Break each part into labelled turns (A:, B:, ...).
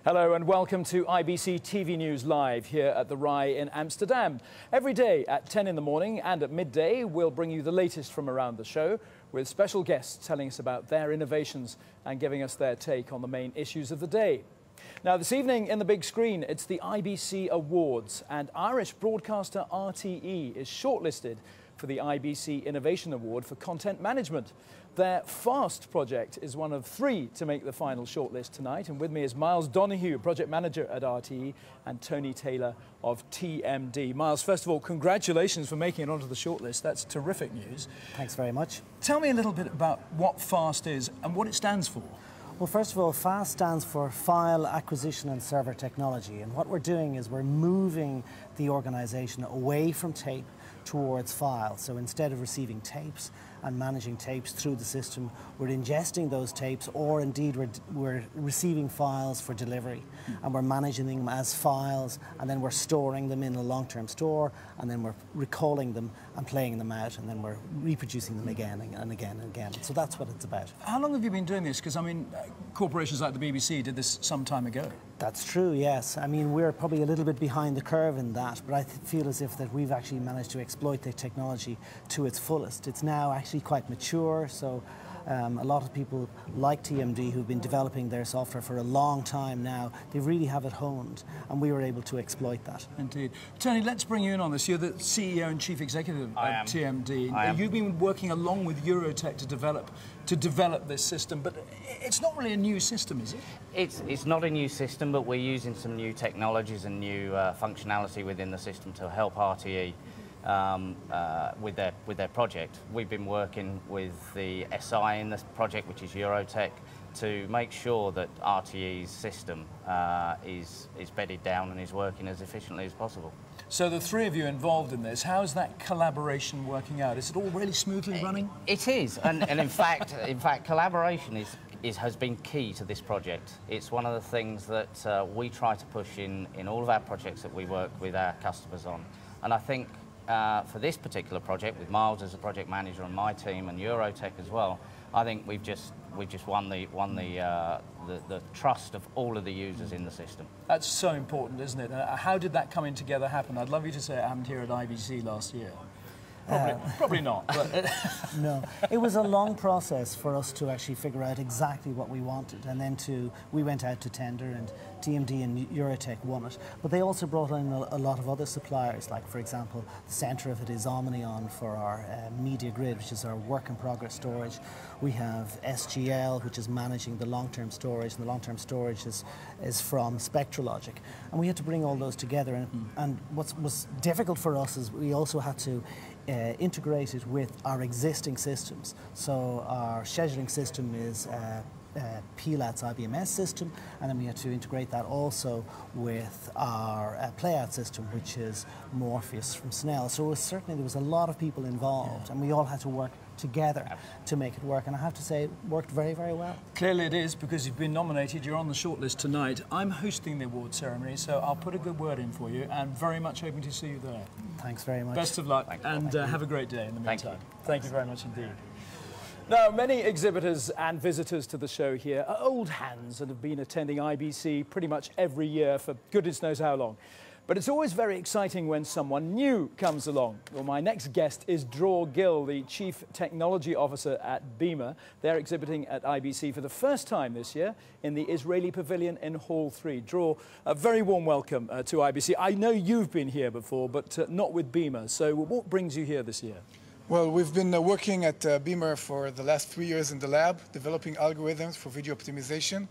A: Hello and welcome to IBC TV News Live here at the RAI in Amsterdam. Every day at 10 in the morning and at midday we'll bring you the latest from around the show with special guests telling us about their innovations and giving us their take on the main issues of the day. Now this evening in the big screen it's the IBC Awards and Irish broadcaster RTE is shortlisted for the IBC Innovation Award for Content Management. Their FAST project is one of 3 to make the final shortlist tonight, and with me is Myles Donoghue, project manager at RTE, and Tony Taylor of TMD. Myles, first of all, congratulations for making it onto the shortlist. That's terrific news.
B: Thanks very much.
A: Tell me a little bit about what FAST is and what it stands for.
B: Well, first of all, FAST stands for File Acquisition and Server Technology, and what we're doing is we're moving the organisation away from tape towards files. So instead of receiving tapes and managing tapes through the system, we're ingesting those tapes, or indeed we're receiving files for delivery, and we're managing them as files, and then we're storing them in a long-term store, and then we're recalling them and playing them out, and then we're reproducing them again and again and again. So that's what it's about.
A: How long have you been doing this? Because I mean, corporations like the BBC did this some time ago.
B: That's true, yes. I mean, we're probably a little bit behind the curve in that, but I feel as if that we've actually managed to exploit the technology to its fullest. It's now actually quite mature, so a lot of people like TMD who've been developing their software for a long time now, they really have it honed, and we were able to exploit that.
A: Indeed. Tony, let's bring you in on this. You're the CEO and Chief Executive of TMD. You've been working along with Eurotek to develop this system, but it's not really a new system, is it?
C: It's not a new system, but we're using some new technologies and new functionality within the system to help RTE with their project. We've been working with the SI in this project, which is Eurotek, to make sure that RTE's system is bedded down and is working as efficiently as possible.
A: So the 3 of you involved in this, how is that collaboration working out? Is it all really smoothly running?
C: It is, and in fact, collaboration has been key to this project. It's one of the things that we try to push in all of our projects that we work with our customers on. And I think for this particular project, with Myles as a project manager and my team and Eurotek as well, I think we've just won the trust of all of the users in the system.
A: That's so important, isn't it? How did that coming together happen? I'd love you to say it happened here at IBC last year. Probably not. But
B: No, it was a long process for us to actually figure out exactly what we wanted, and then we went out to tender, and TMD and Eurotek won it. But they also brought in a lot of other suppliers, like for example, the centre of it is Omnion for our media grid, which is our work in progress storage. We have SGL, which is managing the long-term storage, and the long-term storage is from Spectralogic. And we had to bring all those together, and what was difficult for us is we also had to integrate it with our existing systems. So our scheduling system is PLAT's IBMS system, and then we had to integrate that also with our playout system, which is Morpheus from Snell. So there was a lot of people involved, and we all had to work together to make it work, and I have to say it worked very, very well.
A: Clearly it is, because you've been nominated, you're on the shortlist tonight. I'm hosting the award ceremony, so I'll put a good word in for you, and very much hoping to see you there.
B: Thanks very much.
A: Best of luck, and have a great day in the
C: Thank
A: meantime.
C: you.
A: Thank you very much indeed. Now, many exhibitors and visitors to the show here are old hands and have been attending IBC pretty much every year for goodness knows how long. But it's always very exciting when someone new comes along. Well, my next guest is Dror Gill, the Chief Technology Officer at Beamer. They're exhibiting at IBC for the first time this year in the Israeli Pavilion in Hall 3. Dror, a very warm welcome to IBC. I know you've been here before, but not with Beamer. So what brings you here this year?
D: Well, we've been working at Beamer for the last 3 years in the lab, developing algorithms for video optimization.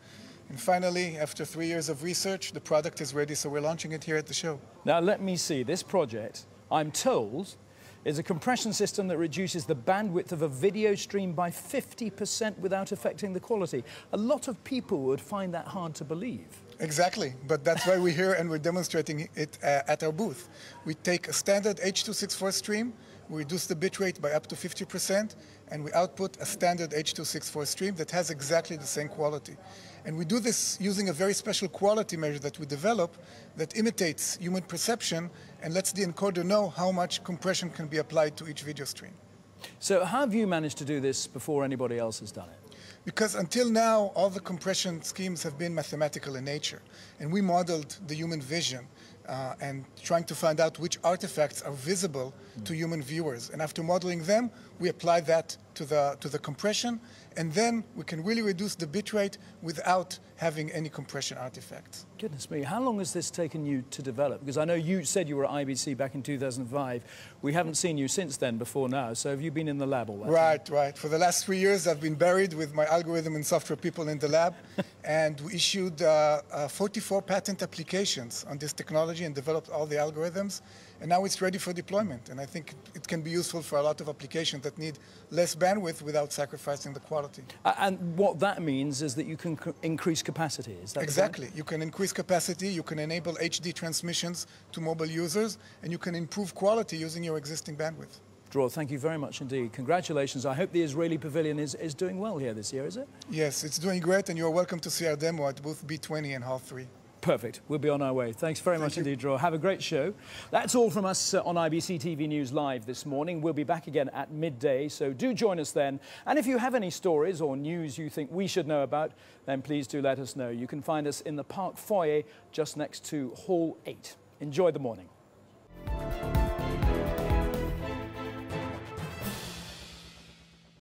D: And finally, after 3 years of research, the product is ready, so we're launching it here at the show.
A: Now, let me see. This project, I'm told, is a compression system that reduces the bandwidth of a video stream by 50% without affecting the quality. A lot of people would find that hard to believe.
D: Exactly, but that's why we're here and we're demonstrating it at our booth. We take a standard H.264 stream, we reduce the bitrate by up to 50%, and we output a standard H.264 stream that has exactly the same quality. And we do this using a very special quality measure that we develop that imitates human perception and lets the encoder know how much compression can be applied to each video stream.
A: So how have you managed to do this before anybody else has done it?
D: Because until now, all the compression schemes have been mathematical in nature. And we modeled the human vision and trying to find out which artifacts are visible to human viewers. And after modeling them, we apply that to the compression, and then we can really reduce the bitrate without having any compression artifacts.
A: Goodness me, how long has this taken you to develop? Because I know you said you were at IBC back in 2005. We haven't seen you since then before now, so have you been in the lab all that time?
D: Right. For the last 3 years, I've been buried with my algorithm and software people in the lab, and we issued 44 patent applications on this technology and developed all the algorithms, and now it's ready for deployment. And I think it can be useful for a lot of applications that need less bandwidth without sacrificing the quality.
A: And what that means is that you can increase capacity, is that
D: exactly? You can increase capacity, you can enable HD transmissions to mobile users, and you can improve quality using your existing bandwidth.
A: Dror, thank you very much indeed. Congratulations. I hope the Israeli pavilion is doing well here this year, is it?
D: Yes, it's doing great, and you're welcome to see our demo at booth B20 in Hall 3.
A: Perfect. We'll be on our way. Thanks very much indeed, Dror. Have a great show. That's all from us on IBC TV News Live this morning. We'll be back again at midday, so do join us then. And if you have any stories or news you think we should know about, then please do let us know. You can find us in the Park Foyer just next to Hall 8. Enjoy the morning.